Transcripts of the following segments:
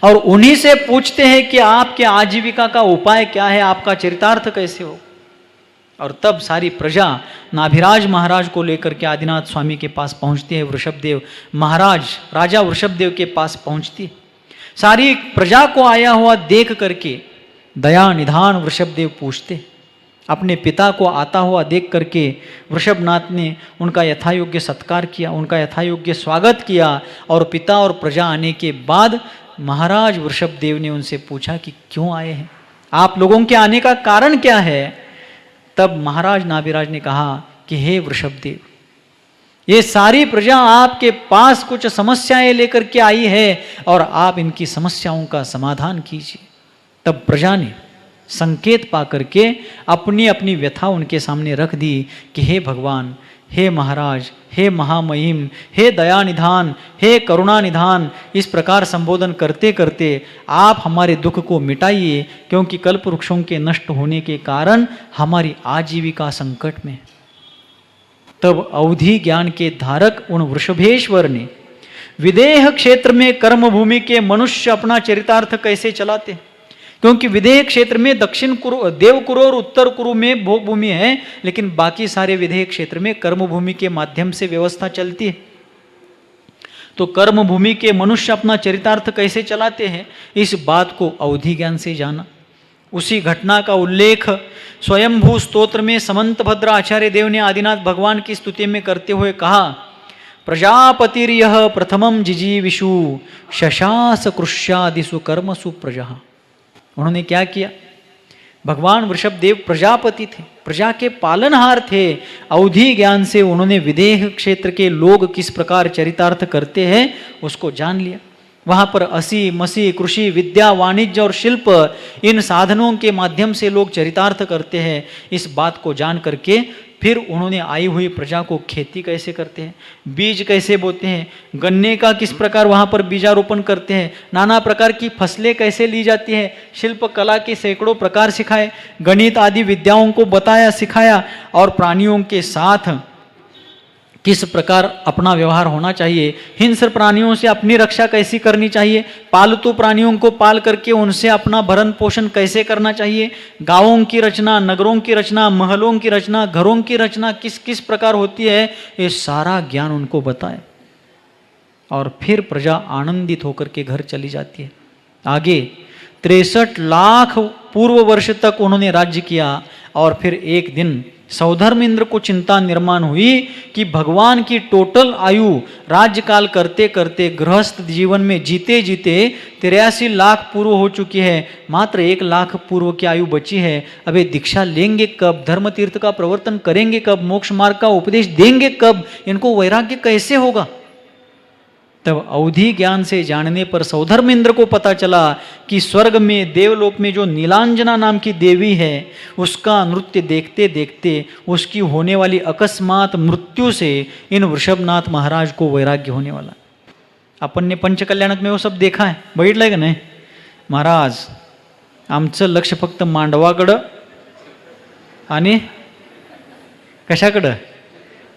और उन्हीं से पूछते हैं कि आपके आजीविका का उपाय क्या है, आपका चरितार्थ कैसे हो। और तब सारी प्रजा नाभिराज महाराज को लेकर के आदिनाथ स्वामी के पास पहुंचती है। वृषभदेव महाराज, राजा वृषभदेव के पास पहुंचती है। सारी प्रजा को आया हुआ देख करके दया निधान वृषभदेव पूछते, अपने पिता को आता हुआ देख करके वृषभनाथ ने उनका यथायोग्य सत्कार किया, उनका यथायोग्य स्वागत किया। और पिता और प्रजा आने के बाद महाराज वृषभदेव ने उनसे पूछा कि क्यों आए हैं, आप लोगों के आने का कारण क्या है। तब महाराज नाभिराज ने कहा कि हे वृषभदेव, ये सारी प्रजा आपके पास कुछ समस्याएं लेकर के आई है और आप इनकी समस्याओं का समाधान कीजिए। तब प्रजा ने संकेत पा करके अपनी अपनी व्यथा उनके सामने रख दी कि हे भगवान, हे महाराज, हे महामहिम, हे दयानिधान, हे करुणानिधान, इस प्रकार संबोधन करते करते आप हमारे दुख को मिटाइए, क्योंकि कल्प वृक्षों के नष्ट होने के कारण हमारी आजीविका संकट में। तब अवधि ज्ञान के धारक उन वृषभेश्वर ने विदेह क्षेत्र में कर्म भूमि के मनुष्य अपना चरितार्थ कैसे चलाते, क्योंकि विदेह क्षेत्र में दक्षिण कुरु, देव कुरु और उत्तर कुरु में भोग भूमि है, लेकिन बाकी सारे विदेह क्षेत्र में कर्म भूमि के माध्यम से व्यवस्था चलती है। तो कर्म भूमि के मनुष्य अपना चरितार्थ कैसे चलाते हैं, इस बात को अवधि ज्ञान से जाना। उसी घटना का उल्लेख स्वयंभू स्तोत्र में समंत भद्र आचार्य देव ने आदिनाथ भगवान की स्तुति में करते हुए कहा, प्रजापतिर्यः प्रथमं जिजीविषु शशास कृष्यादिषु कर्मसु प्रजा। उन्होंने क्या किया, भगवान वृषभदेव प्रजापति थे, प्रजा के पालनहार थे। अवधि ज्ञान से उन्होंने विदेह क्षेत्र के लोग किस प्रकार चरितार्थ करते हैं उसको जान लिया। वहाँ पर असी मसी कृषि विद्या वाणिज्य और शिल्प, इन साधनों के माध्यम से लोग चरितार्थ करते हैं। इस बात को जान करके फिर उन्होंने आई हुई प्रजा को खेती कैसे करते हैं, बीज कैसे बोते हैं, गन्ने का किस प्रकार वहाँ पर बीजारोपण करते हैं, नाना प्रकार की फसलें कैसे ली जाती हैं, शिल्प कला के सैकड़ों प्रकार सिखाए, गणित आदि विद्याओं को बताया सिखाया, और प्राणियों के साथ किस प्रकार अपना व्यवहार होना चाहिए, हिंस्र प्राणियों से अपनी रक्षा कैसी करनी चाहिए, पालतू प्राणियों को पाल करके उनसे अपना भरण पोषण कैसे करना चाहिए, गांवों की रचना, नगरों की रचना, महलों की रचना, घरों की रचना किस किस प्रकार होती है, ये सारा ज्ञान उनको बताए। और फिर प्रजा आनंदित होकर के घर चली जाती है। आगे 63 लाख पूर्व वर्ष तक उन्होंने राज्य किया। और फिर एक दिन सौधर्म इंद्र को चिंता निर्माण हुई कि भगवान की टोटल आयु राज्यकाल करते करते गृहस्थ जीवन में जीते जीते 83 लाख पूर्व हो चुकी है, मात्र 1 लाख पूर्व की आयु बची है। अब ये दीक्षा लेंगे कब, धर्म तीर्थ का प्रवर्तन करेंगे कब, मोक्ष मार्ग का उपदेश देंगे कब, इनको वैराग्य कैसे होगा। तब अवधि ज्ञान से जानने पर सौधर्म इंद्र को पता चला कि स्वर्ग में देवलोक में जो नीलांजना नाम की देवी है, उसका नृत्य देखते देखते उसकी होने वाली अकस्मात मृत्यु से इन वृषभनाथ महाराज को वैराग्य होने वाला। आपण ने पंचकल्याणक में वो सब देखा है, बघितलंय का नाही। महाराज आमचं लक्ष फक्त मांडवाकडं आणि कशाकडं,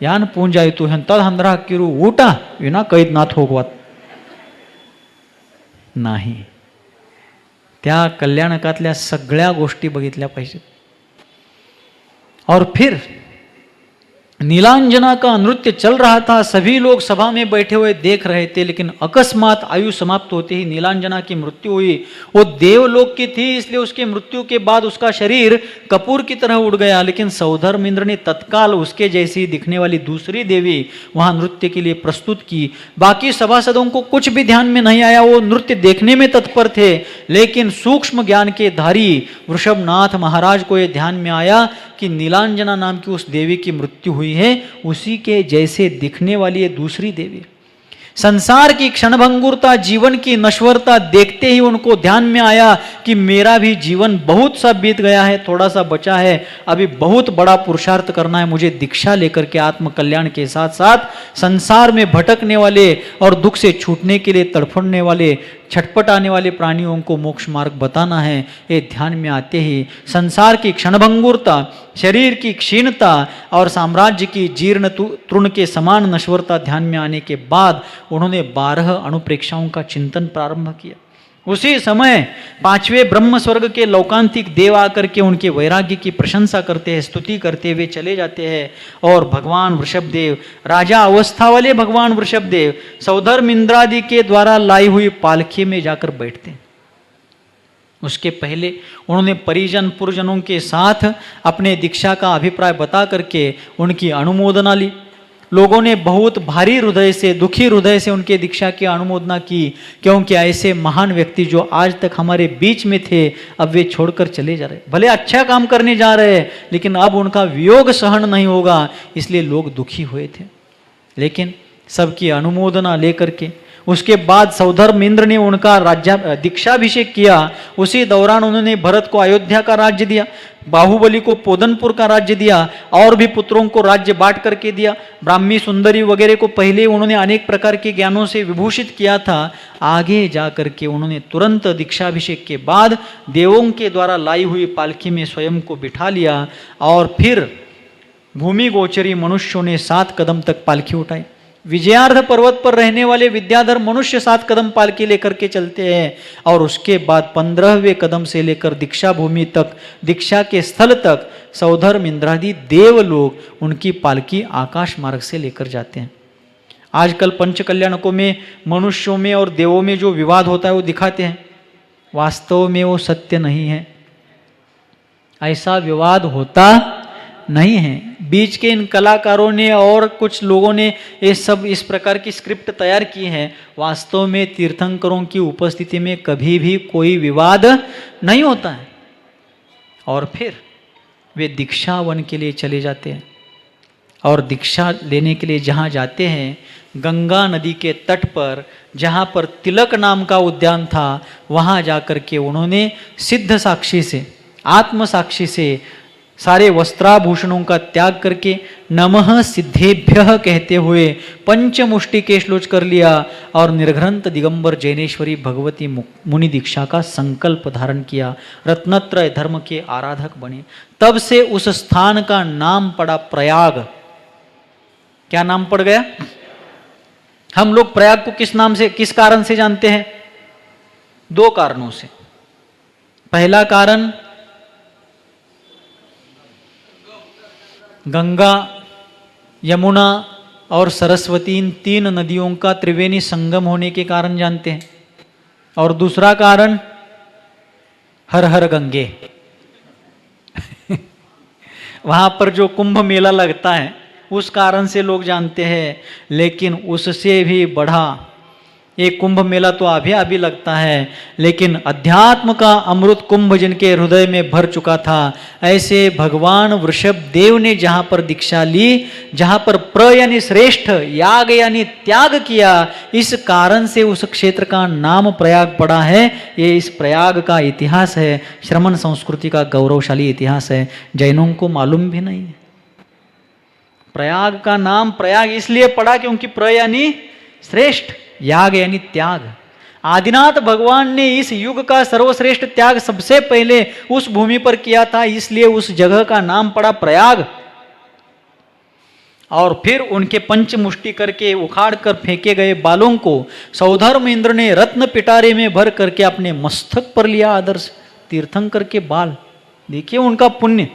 यान पूंजायतु हेंता हंद्रा किरू ऊटा विना कैद नाथ होगवात नाही। त्या कल्याणकातल्या सगळ्या गोष्टी बघितल्या पाहिजेत। और फिर नीलांजना का नृत्य चल रहा था, सभी लोग सभा में बैठे हुए देख रहे थे, लेकिन अकस्मात आयु समाप्त होते ही नीलांजना की मृत्यु हुई। वो देवलोक की थी, इसलिए उसकी मृत्यु के बाद उसका शरीर कपूर की तरह उड़ गया। लेकिन सौधर्म इंद्र ने तत्काल उसके जैसी दिखने वाली दूसरी देवी वहां नृत्य के लिए प्रस्तुत की। बाकी सभासदों को कुछ भी ध्यान में नहीं आया, वो नृत्य देखने में तत्पर थे। लेकिन सूक्ष्म ज्ञान के धारी वृषभनाथ महाराज को यह ध्यान में आया कि नीलांजना नाम की उस देवी की मृत्यु हुई है, उसी के जैसे दिखने वाली ये दूसरी देवी। संसार की क्षणभंगुरता, जीवन की नश्वरता देखते ही उनको ध्यान में आया कि मेरा भी जीवन बहुत सा बीत गया है, थोड़ा सा बचा है, अभी बहुत बड़ा पुरुषार्थ करना है। मुझे दीक्षा लेकर के आत्म कल्याण के साथ साथ संसार में भटकने वाले और दुख से छूटने के लिए तड़फड़ने वाले, छटपट आने वाले प्राणियों को मोक्ष मार्ग बताना है। ये ध्यान में आते ही संसार की क्षणभंगुरता, शरीर की क्षीणता और साम्राज्य की जीर्ण तृण के समान नश्वरता ध्यान में आने के बाद उन्होंने 12 अणुप्रेक्षाओं का चिंतन प्रारंभ किया। उसी समय पांचवें ब्रह्म स्वर्ग के लौकांतिक देव आकर के उनके वैराग्य की प्रशंसा करते हैं, स्तुति करते हुए चले जाते हैं। और भगवान वृषभदेव, राजा अवस्था वाले भगवान वृषभदेव, सौधर्म इंद्रादि के द्वारा लाई हुई पालकी में जाकर बैठते हैं। उसके पहले उन्होंने परिजन पुरजनों के साथ अपने दीक्षा का अभिप्राय बता करके उनकी अनुमोदना ली। लोगों ने बहुत भारी हृदय से, दुखी हृदय से उनके दीक्षा की अनुमोदना की, क्योंकि ऐसे महान व्यक्ति जो आज तक हमारे बीच में थे, अब वे छोड़कर चले जा रहे। भले अच्छा काम करने जा रहे हैं, लेकिन अब उनका वियोग सहन नहीं होगा, इसलिए लोग दुखी हुए थे। लेकिन सबकी अनुमोदना लेकर के उसके बाद सौधर्म इंद्र ने उनका राज्य दीक्षाभिषेक किया। उसी दौरान उन्होंने भरत को अयोध्या का राज्य दिया, बाहुबली को पोदनपुर का राज्य दिया, और भी पुत्रों को राज्य बांट करके दिया। ब्राह्मी सुंदरी वगैरह को पहले उन्होंने अनेक प्रकार के ज्ञानों से विभूषित किया था। आगे जा करके उन्होंने तुरंत दीक्षाभिषेक के बाद देवों के द्वारा लाई हुई पालकी में स्वयं को बिठा लिया, और फिर भूमि गोचरी मनुष्यों ने 7 कदम तक पालकी उठाई। विजयार्ध पर्वत पर रहने वाले विद्याधर मनुष्य 7 कदम पालकी लेकर के चलते हैं, और उसके बाद 15वें कदम से लेकर दीक्षा भूमि तक, दीक्षा के स्थल तक सौधर्म इंद्रादि देव लोग उनकी पालकी आकाश मार्ग से लेकर जाते हैं। आजकल पंचकल्याणकों में मनुष्यों में और देवों में जो विवाद होता है वो दिखाते हैं, वास्तव में वो सत्य नहीं है। ऐसा विवाद होता नहीं है। बीच के इन कलाकारों ने और कुछ लोगों ने ये सब इस प्रकार की स्क्रिप्ट तैयार की है। वास्तव में तीर्थंकरों की उपस्थिति में कभी भी कोई विवाद नहीं होता है। और फिर वे दीक्षा वन के लिए चले जाते हैं, और दीक्षा लेने के लिए जहाँ जाते हैं, गंगा नदी के तट पर जहाँ पर तिलक नाम का उद्यान था, वहाँ जाकर के उन्होंने सिद्ध साक्षी से, आत्म साक्षी से सारे वस्त्राभूषणों का त्याग करके नमः सिद्धेभ्यः कहते हुए पंचमुष्टि के श्लोच कर लिया, और निर्घ्रंथ दिगंबर जैनेश्वरी भगवती मुनि दीक्षा का संकल्प धारण किया। रत्नत्रय धर्म के आराधक बने। तब से उस स्थान का नाम पड़ा प्रयाग। क्या नाम पड़ गया? हम लोग प्रयाग को किस नाम से, किस कारण से जानते हैं? 2 कारणों से। पहला कारण, गंगा, यमुना और सरस्वती, इन 3 नदियों का त्रिवेणी संगम होने के कारण जानते हैं। और दूसरा कारण, हर हर गंगे वहां पर जो कुंभ मेला लगता है, उस कारण से लोग जानते हैं। लेकिन उससे भी बढ़ा, ये कुंभ मेला तो अभी लगता है, लेकिन अध्यात्म का अमृत कुंभ जिनके हृदय में भर चुका था, ऐसे भगवान वृषभ देव ने जहाँ पर दीक्षा ली, जहाँ पर प्र यानी श्रेष्ठ, याग यानी त्याग किया, इस कारण से उस क्षेत्र का नाम प्रयाग पड़ा है। ये इस प्रयाग का इतिहास है, श्रमण संस्कृति का गौरवशाली इतिहास है। जैनों को मालूम भी नहीं है। प्रयाग का नाम प्रयाग इसलिए पड़ा क्योंकि प्र यानी श्रेष्ठ, याग यानी त्याग। आदिनाथ भगवान ने इस युग का सर्वश्रेष्ठ त्याग सबसे पहले उस भूमि पर किया था, इसलिए उस जगह का नाम पड़ा प्रयाग। और फिर उनके पंचमुष्टि करके उखाड़ कर फेंके गए बालों को सौधर्म इंद्र ने रत्न पिटारे में भर करके अपने मस्तक पर लिया। आदर्श तीर्थंकर के बाल देखिए, उनका पुण्य,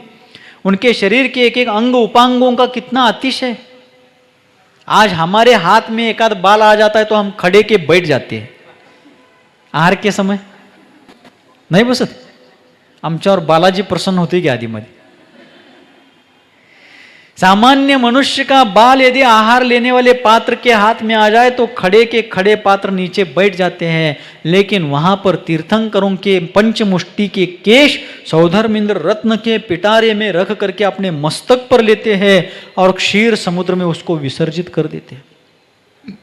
उनके शरीर के एक एक अंग उपांगों का कितना अतिशय। आज हमारे हाथ में एक आध बाल आ जाता है तो हम खड़े के बैठ जाते हैं। आहार के समय नाही बसत, आमच्यावर बालाजी प्रसन्न होते की आधीमध्ये। सामान्य मनुष्य का बाल यदि आहार लेने वाले पात्र के हाथ में आ जाए तो खड़े के खड़े पात्र नीचे बैठ जाते हैं, लेकिन वहां पर तीर्थंकरों के पंचमुष्टि के केश सौधर्मिंद्र रत्न के पिटारे में रख करके अपने मस्तक पर लेते हैं और क्षीर समुद्र में उसको विसर्जित कर देते हैं।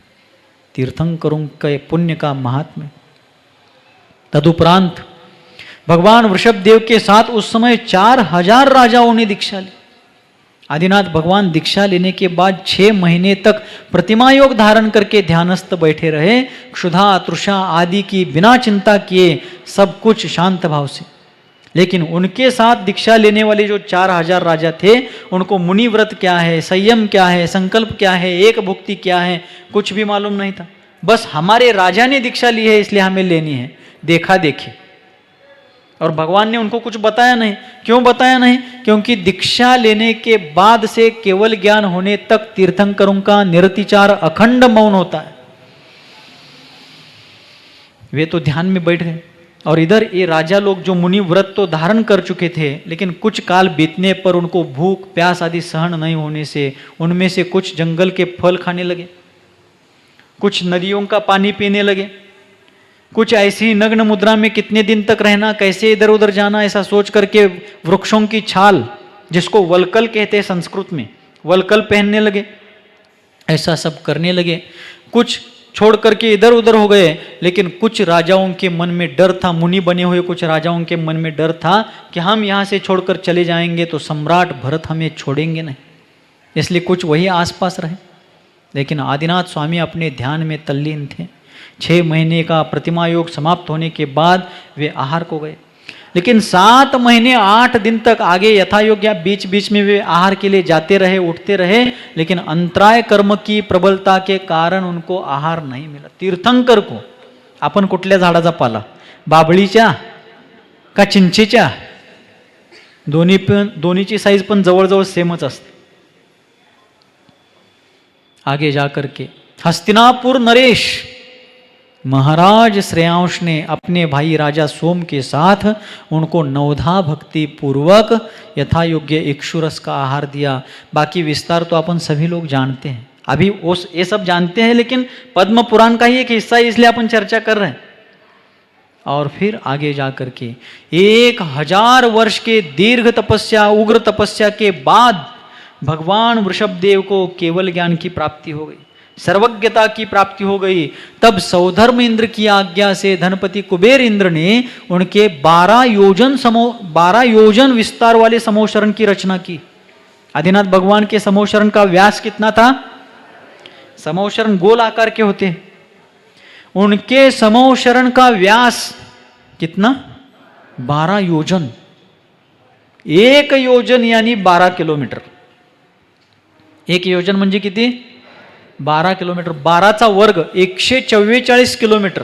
तीर्थंकरों के पुण्य का महात्म्य। तदुपरांत भगवान वृषभदेव के साथ उस समय 4000 राजाओं ने दीक्षा ली। आदिनाथ भगवान दीक्षा लेने के बाद 6 महीने तक प्रतिमा योग धारण करके ध्यानस्थ बैठे रहे, क्षुधा तृषा आदि की बिना चिंता किए, सब कुछ शांत भाव से। लेकिन उनके साथ दीक्षा लेने वाले जो 4000 राजा थे, उनको मुनि व्रत क्या है, संयम क्या है, संकल्प क्या है, एक भुक्ति क्या है, कुछ भी मालूम नहीं था। बस हमारे राजा ने दीक्षा ली है इसलिए हमें लेनी है। देखा देखी। और भगवान ने उनको कुछ बताया नहीं। क्यों बताया नहीं? क्योंकि दीक्षा लेने के बाद से केवल ज्ञान होने तक तीर्थंकरों का निरतिचार अखंड मौन होता है। वे तो ध्यान में बैठ गए, और इधर ये राजा लोग जो मुनि व्रत तो धारण कर चुके थे, लेकिन कुछ काल बीतने पर उनको भूख प्यास आदि सहन नहीं होने से उनमें से कुछ जंगल के फल खाने लगे, कुछ नदियों का पानी पीने लगे, कुछ ऐसी नग्न मुद्रा में कितने दिन तक रहना, कैसे इधर उधर जाना, ऐसा सोच करके वृक्षों की छाल, जिसको वलकल कहते हैं संस्कृत में, वलकल पहनने लगे, ऐसा सब करने लगे। कुछ छोड़ करके इधर उधर हो गए, लेकिन कुछ राजाओं के मन में डर था, मुनि बने हुए कुछ राजाओं के मन में डर था कि हम यहाँ से छोड़कर चले जाएंगे तो सम्राट भरत हमें छोड़ेंगे नहीं, इसलिए कुछ वही आसपास रहे। लेकिन आदिनाथ स्वामी अपने ध्यान में तल्लीन थे। 6 महीने का प्रतिमा योग समाप्त होने के बाद वे आहार को गए, लेकिन 7 महीने 8 दिन तक आगे यथा योग्य बीच बीच में वे आहार के लिए जाते रहे, उठते रहे, लेकिन अंतराय कर्म की प्रबलता के कारण उनको आहार नहीं मिला। तीर्थंकर को आपण कुठल्या झाडाचा पाला, बाबळीच्या का चिंचेच्या? दोन्हीची साईज पण जवळजवळ सेमच असते। आगे जाकर के हस्तिनापुर नरेश महाराज श्रेयांश ने अपने भाई राजा सोम के साथ उनको नवधा भक्ति पूर्वक यथा योग्य इक्षुरस का आहार दिया। बाकी विस्तार तो अपन सभी लोग जानते हैं, अभी उस ये सब जानते हैं, लेकिन पद्म पुराण का ही एक हिस्सा है, इसलिए अपन चर्चा कर रहे हैं। और फिर आगे जाकर के 1000 वर्ष के दीर्घ तपस्या, उग्र तपस्या के बाद भगवान वृषभदेव को केवल ज्ञान की प्राप्ति हो गई, सर्वज्ञता की प्राप्ति हो गई। तब सौधर्म इंद्र की आज्ञा से धनपति कुबेर इंद्र ने उनके 12 योजन विस्तार वाले समोशरण की रचना की। आदिनाथ भगवान के समोशरण का व्यास कितना था? समोशरण गोल आकार के होते हैं, उनके समोशरण का व्यास कितना? 12 योजन। 1 योजन यानी 12 किलोमीटर। 1 योजन म्हणजे किती? 12 किलोमीटर। 12चा वर्ग 144 किलोमीटर।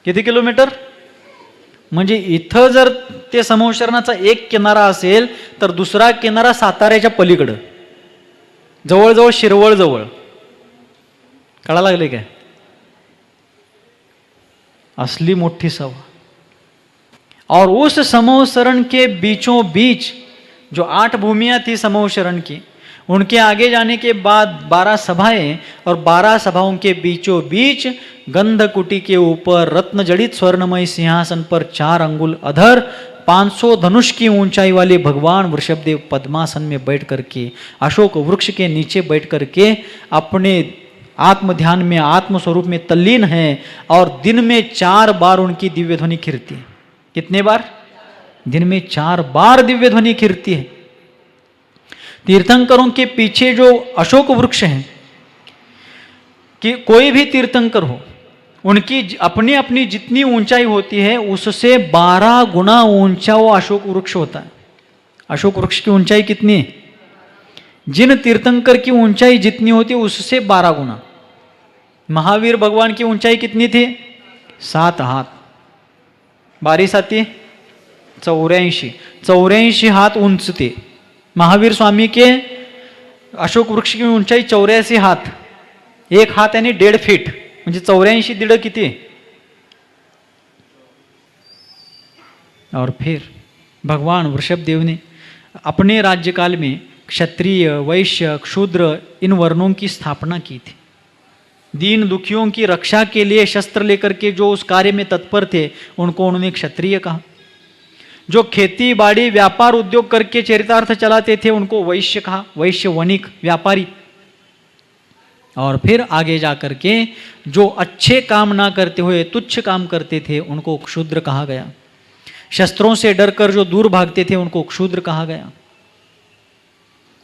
किती किलोमीटर? म्हणजे इथं जर ते समोशरणाचा एक किनारा असेल तर दुसरा किनारा साताऱ्याच्या पलीकडं, जवळजवळ शिरवळ जवळ। कळा लागले काय? असली मोठी सभा। और उस समोशरण के बीचों बीच जो 8 भूमियां थी समोशरण की, उनके आगे जाने के बाद 12 सभाएं, और 12 सभाओं के बीचों बीच गंधकुटी के ऊपर रत्न जड़ित स्वर्णमय सिंहासन पर 4 अंगुल अधर 500 धनुष की ऊंचाई वाले भगवान वृषभदेव पद्मासन में बैठ करके, अशोक वृक्ष के नीचे बैठ करके अपने आत्म ध्यान में, आत्म स्वरूप में तल्लीन है। और दिन में 4 बार उनकी दिव्य ध्वनि खिरती है। कितने बार? दिन में 4 बार दिव्य ध्वनि खिरती है। तीर्थंकरों के पीछे जो अशोक वृक्ष हैं, कि कोई भी तीर्थंकर हो, उनकी अपनी अपनी जितनी ऊंचाई होती है उससे 12 गुना ऊंचा वो अशोक वृक्ष होता है। अशोक वृक्ष की ऊंचाई कितनी है? जिन तीर्थंकर की ऊंचाई जितनी होती है उससे 12 गुना। महावीर भगवान की ऊंचाई कितनी थी? 7 हाथ। 12 7 84 हाथ उंच थे। महावीर स्वामी के अशोक वृक्ष की ऊंचाई 84 हाथ। 1 हाथ यानी 1.5 फीट, म्हणजे 84 दीड किती? और फिर भगवान वृषभदेव ने अपने राज्यकाल में क्षत्रिय, वैश्य, क्षूद्र इन वर्णों की स्थापना की थी। दीन दुखियों की रक्षा के लिए शस्त्र लेकर के जो उस कार्य में तत्पर थे उनको उन्होंने क्षत्रिय कहा। जो खेती बाड़ी व्यापार उद्योग करके चरितार्थ चलाते थे उनको वैश्य कहा, वैश्य वणिक व्यापारी। और फिर आगे जाकर के जो अच्छे काम ना करते हुए तुच्छ काम करते थे उनको क्षुद्र कहा गया। शस्त्रों से डरकर जो दूर भागते थे उनको क्षुद्र कहा गया।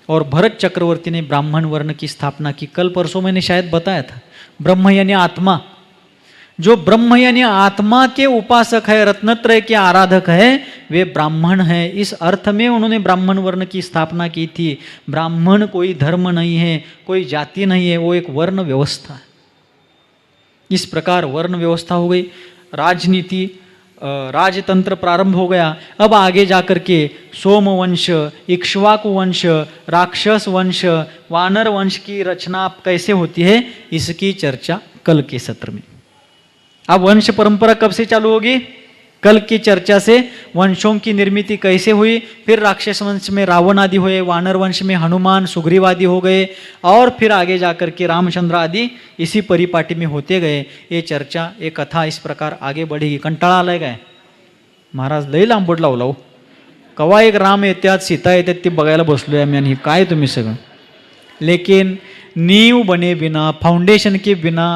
और भरत चक्रवर्ती ने ब्राह्मण वर्ण की स्थापना की। कल परसों मैंने शायद बताया था, ब्रह्म यानी आत्मा। जो ब्रह्म यानी आत्मा के उपासक है, रत्नत्रय के आराधक है, वे ब्राह्मण है। इस अर्थ में उन्होंने ब्राह्मण वर्ण की स्थापना की थी। ब्राह्मण कोई धर्म नहीं है, कोई जाति नहीं है, वो एक वर्ण व्यवस्था है। इस प्रकार वर्ण व्यवस्था हो गई। राजनीति राजतंत्र प्रारंभ हो गया। अब आगे जाकर के सोमवंश, इक्ष्वाकु वंश, राक्षस वंश, वानर वंश की रचना कैसे होती है, इसकी चर्चा कल के सत्र में। अब वंश परंपरा कब से चालू होगी? कल की चर्चा से वंशों की निर्मिति कैसे हुई, फिर राक्षस वंश में रावण आदि हुए, वानर वंश में हनुमान सुग्रीव आदि हो गए, और फिर आगे जाकर के रामचंद्र आदि इसी परिपाटी में होते गए। ये चर्चा, ये कथा इस प्रकार आगे बढ़ेगी। कंटाळा आलाय काय महाराज? लई लांबट लावला कवा एक राम येतात सीता येतात ते बघायला बसलोय आम्ही, आणि काय तुम्ही सगळं। लेकिन नींव बने बिना, फाउंडेशन के बिना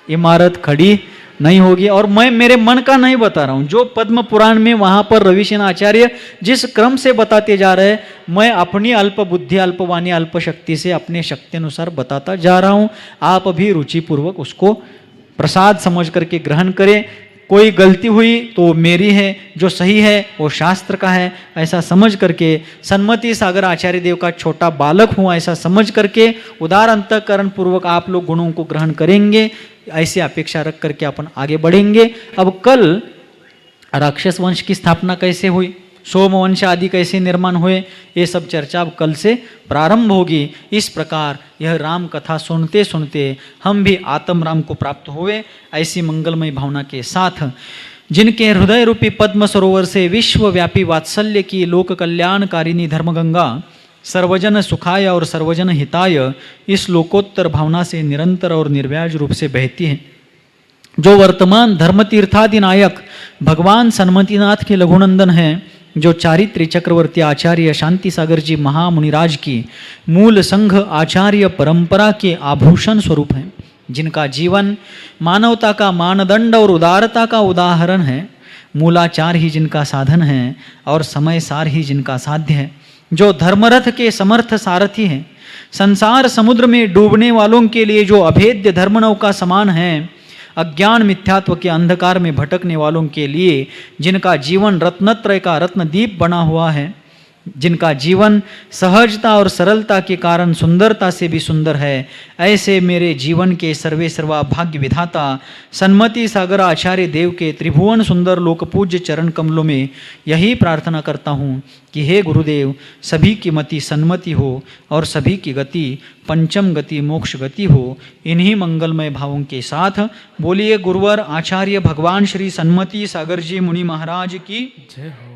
इमारत खड़ी नहीं होगी। और मैं मेरे मन का नहीं बता रहा हूँ, जो पद्म पुराण में वहाँ पर रविसेन आचार्य जिस क्रम से बताते जा रहे हैं, मैं अपनी अल्प बुद्धि, अल्पवाणी, अल्प शक्ति से अपने शक्ति अनुसार बताता जा रहा हूँ। आप भी रुचिपूर्वक उसको प्रसाद समझ करके ग्रहण करें। कोई गलती हुई तो मेरी है, जो सही है वो शास्त्र का है, ऐसा समझ करके सन्मति सागर आचार्य देव का छोटा बालक हूँ ऐसा समझ करके उदार अंतःकरण पूर्वक आप लोग गुणों को ग्रहण करेंगे, ऐसी अपेक्षा रख करके अपन आगे बढ़ेंगे। अब कल राक्षस वंश की स्थापना कैसे हुई, सोमवंश आदि कैसे निर्माण हुए, ये सब चर्चा अब कल से प्रारंभ होगी। इस प्रकार यह राम कथा सुनते सुनते हम भी आत्म राम को प्राप्त हुए, ऐसी मंगलमय भावना के साथ जिनके हृदय रूपी पद्म सरोवर से विश्वव्यापी वात्सल्य की लोक कल्याणकारिणी धर्मगंगा सर्वजन सुखाय और सर्वजन हिताय इस लोकोत्तर भावना से निरंतर और निर्व्याज रूप से बहती है, जो वर्तमान धर्मतीर्थादि नायक भगवान सन्मतिनाथ के लघुनंदन हैं, जो चारित्र्य चक्रवर्ती आचार्य शांति सागर जी महामुनिराज की मूल संघ आचार्य परंपरा के आभूषण स्वरूप हैं, जिनका जीवन मानवता का मानदंड और उदारता का उदाहरण है, मूलाचार ही जिनका साधन है और समय सार ही जिनका साध्य है, जो धर्मरथ के समर्थ सारथी हैं, संसार समुद्र में डूबने वालों के लिए जो अभेद्य धर्मनव का समान है, अज्ञान मिथ्यात्व के अंधकार में भटकने वालों के लिए जिनका जीवन रत्नत्रय का रत्नदीप बना हुआ है, जिनका जीवन सहजता और सरलता के कारण सुंदरता से भी सुंदर है, ऐसे मेरे जीवन के सर्वे सर्वा भाग्य विधाता सन्मति सागर आचार्य देव के त्रिभुवन सुंदर लोकपूज्य चरण कमलों में यही प्रार्थना करता हूँ कि हे गुरुदेव, सभी की मति सन्मति हो और सभी की गति पंचम गति मोक्ष गति हो। इन्हीं मंगलमय भावों के साथ बोलिए गुरुवर आचार्य भगवान श्री सन्मति सागर जी मुनि महाराज की जय हो।